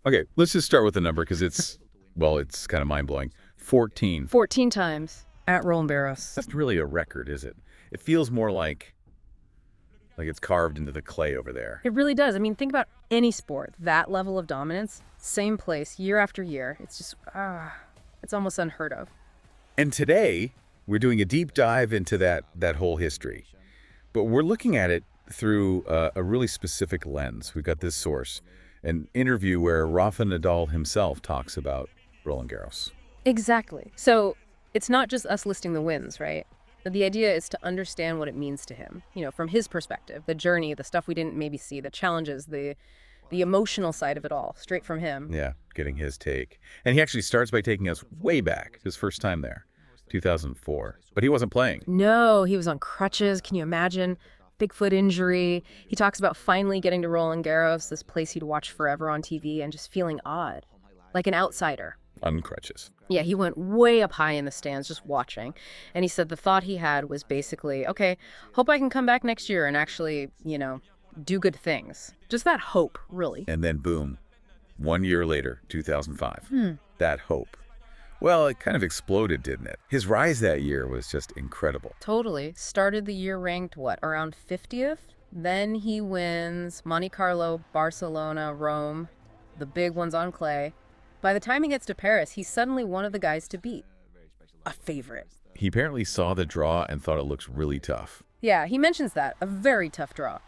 Okay, let's just start with the number because it's kind of mind-blowing. 14. 14 times at Roland Garros. That's really a record, is it? It feels more like it's carved into the clay over there. It really does. I mean, think about any sport. That level of dominance, same place, year after year. It's just, it's almost unheard of. And today, we're doing a deep dive into that whole history. But we're looking at it through a really specific lens. We've got this source, an interview where Rafa Nadal himself talks about Roland Garros. Exactly. So it's not just us listing the wins, right? The idea is to understand what it means to him, from his perspective, the journey, the stuff we didn't maybe see, the challenges, the emotional side of it all, straight from him. Yeah, getting his take. And he actually starts by taking us way back, his first time there, 2004. But he wasn't playing. No, he was on crutches. Can you imagine? Big foot injury. He talks about finally getting to Roland Garros, this place he'd watched forever on TV, and just feeling odd, like an outsider. On crutches. Yeah, he went way up high in the stands just watching. And he said the thought he had was basically, okay, hope I can come back next year and actually, do good things. Just that hope, really. And then boom, 1 year later, 2005. That hope. Well, it kind of exploded, didn't it? His rise that year was just incredible. Totally. Started the year ranked, around 50th? Then he wins Monte Carlo, Barcelona, Rome, the big ones on clay. By the time he gets to Paris, he's suddenly one of the guys to beat. A favorite. He apparently saw the draw and thought it looks really tough. Yeah, he mentions that. A very tough draw.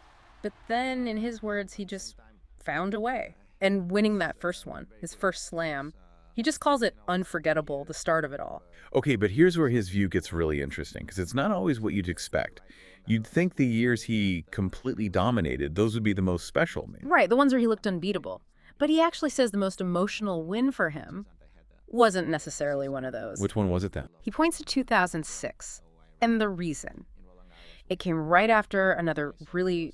But then, in his words, he just found a way. And winning that first one, his first slam, he just calls it unforgettable, the start of it all. Okay, but here's where his view gets really interesting, because it's not always what you'd expect. You'd think the years he completely dominated, those would be the most special. Maybe. Right, the ones where he looked unbeatable. But he actually says the most emotional win for him wasn't necessarily one of those. Which one was it then? He points to 2006. And the reason. It came right after another really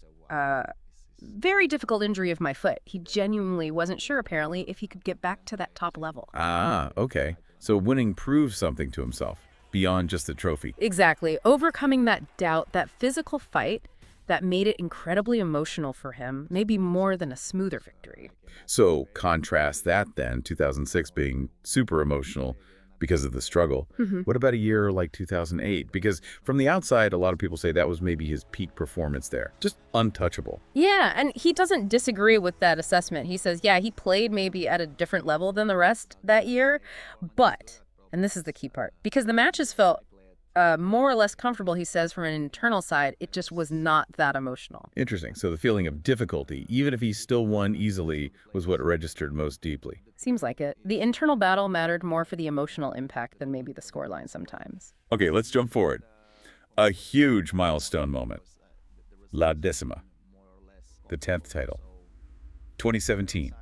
very difficult injury of my foot. He genuinely wasn't sure, apparently, if he could get back to that top level. Ah, okay. So winning proves something to himself, beyond just the trophy. Exactly. Overcoming that doubt, that physical fight, that made it incredibly emotional for him, maybe more than a smoother victory. So contrast that then, 2006 being super emotional because of the struggle. What about a year like 2008? Because from the outside, a lot of people say that was maybe his peak performance there. Just untouchable. Yeah, and he doesn't disagree with that assessment. He says, yeah, he played maybe at a different level than the rest that year, but, and this is the key part, because the matches felt more or less comfortable, he says, from an internal side, it just was not that emotional. Interesting. So the feeling of difficulty, even if he still won easily, was what registered most deeply. Seems like it. The internal battle mattered more for the emotional impact than maybe the scoreline sometimes. Okay, let's jump forward. A huge milestone moment. La Decima. The 10th title. 2017.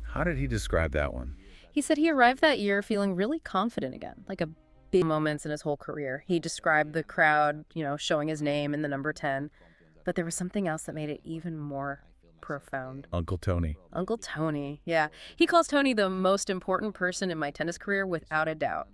How did he describe that one? He said he arrived that year feeling really confident again, like a big moments in his whole career. He described the crowd, showing his name in the number 10, but there was something else that made it even more profound. Uncle Tony. Uncle Tony, yeah. He calls Tony the most important person in my tennis career without a doubt.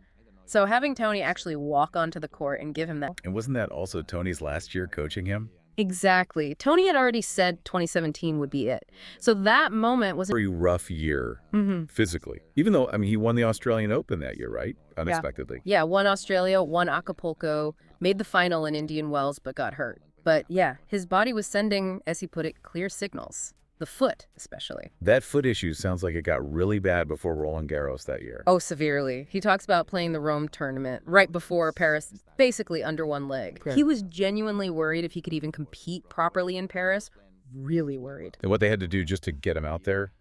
So having Tony actually walk onto the court and give him that... And wasn't that also Tony's last year coaching him? Exactly. Tony had already said 2017 would be it. So that moment was... A very rough year, physically. Even though, he won the Australian Open that year, right? Unexpectedly. Yeah, won Australia, won Acapulco, made the final in Indian Wells, but got hurt. But yeah, his body was sending, as he put it, clear signals. The foot, especially. That foot issue sounds like it got really bad before Roland Garros that year. Oh, severely. He talks about playing the Rome tournament right before Paris, basically under one leg. Okay. He was genuinely worried if he could even compete properly in Paris. Really worried. And what they had to do just to get him out there?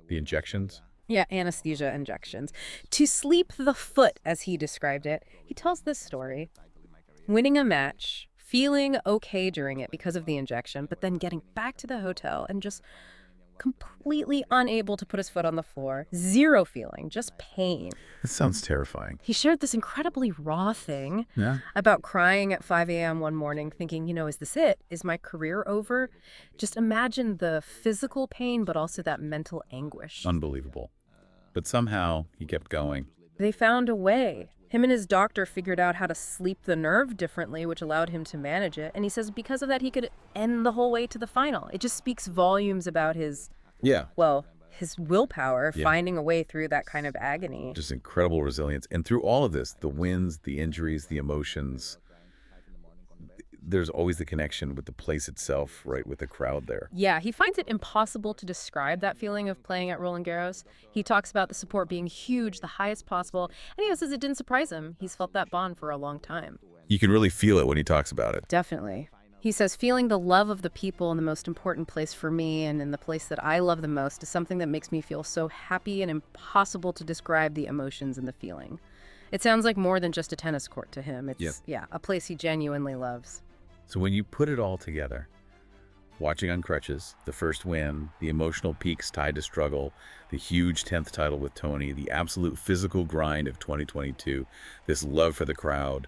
The injections? Yeah, anesthesia injections. To sleep the foot, as he described it, he tells this story. Winning a match, feeling okay during it because of the injection, but then getting back to the hotel and just completely unable to put his foot on the floor. Zero feeling, just pain. That sounds terrifying. He shared this incredibly raw thing about crying at 5 a.m. one morning, thinking, is this it? Is my career over? Just imagine the physical pain, but also that mental anguish. Unbelievable. But somehow he kept going. They found a way. Him and his doctor figured out how to sleep the nerve differently, which allowed him to manage it. And he says because of that, he could end the whole way to the final. It just speaks volumes about his his willpower, Yeah. finding a way through that kind of agony. Just incredible resilience. And through all of this, the wins, the injuries, the emotions, there's always the connection with the place itself, right, with the crowd there. Yeah, he finds it impossible to describe that feeling of playing at Roland Garros. He talks about the support being huge, the highest possible, and he says it didn't surprise him. He's felt that bond for a long time. You can really feel it when he talks about it. Definitely. He says, feeling the love of the people in the most important place for me and in the place that I love the most is something that makes me feel so happy and impossible to describe the emotions and the feeling. It sounds like more than just a tennis court to him. It's, a place he genuinely loves. So when you put it all together, watching on crutches, the first win, the emotional peaks tied to struggle, the huge 10th title with Tony, the absolute physical grind of 2022, this love for the crowd,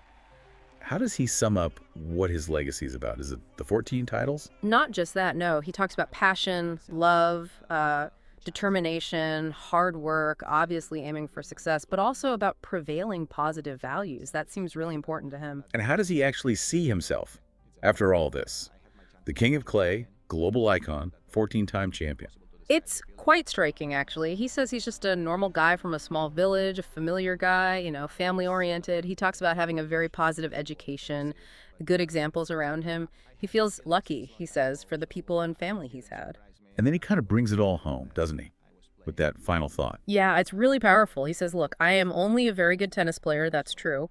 how does he sum up what his legacy is about? Is it the 14 titles? Not just that, no. He talks about passion, love, determination, hard work, obviously aiming for success, but also about prevailing positive values. That seems really important to him. And how does he actually see himself after all this? The king of clay, global icon, 14-time champion. It's quite striking, actually. He says he's just a normal guy from a small village, a familiar guy, family-oriented. He talks about having a very positive education, good examples around him. He feels lucky, he says, for the people and family he's had. And then he kind of brings it all home, doesn't he? With that final thought. Yeah, it's really powerful. He says, look, I am only a very good tennis player, that's true.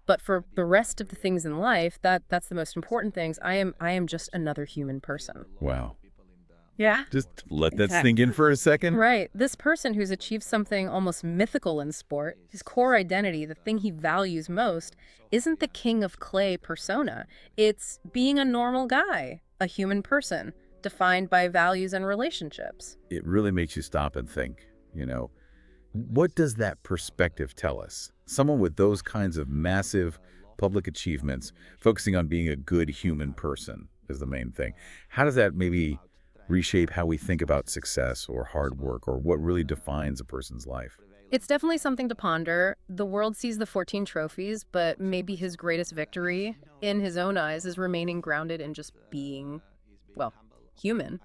But for the rest of the things in life, that's the most important things. I am just another human person. Wow. Yeah. Just let that sink in for a second. Right. This person who's achieved something almost mythical in sport, his core identity, the thing he values most, isn't the king of clay persona. It's being a normal guy, a human person, defined by values and relationships. It really makes you stop and think, what does that perspective tell us? Someone with those kinds of massive public achievements, focusing on being a good human person is the main thing. How does that maybe reshape how we think about success or hard work or what really defines a person's life? It's definitely something to ponder. The world sees the 14 trophies, but maybe his greatest victory, in his own eyes, is remaining grounded in just being, human.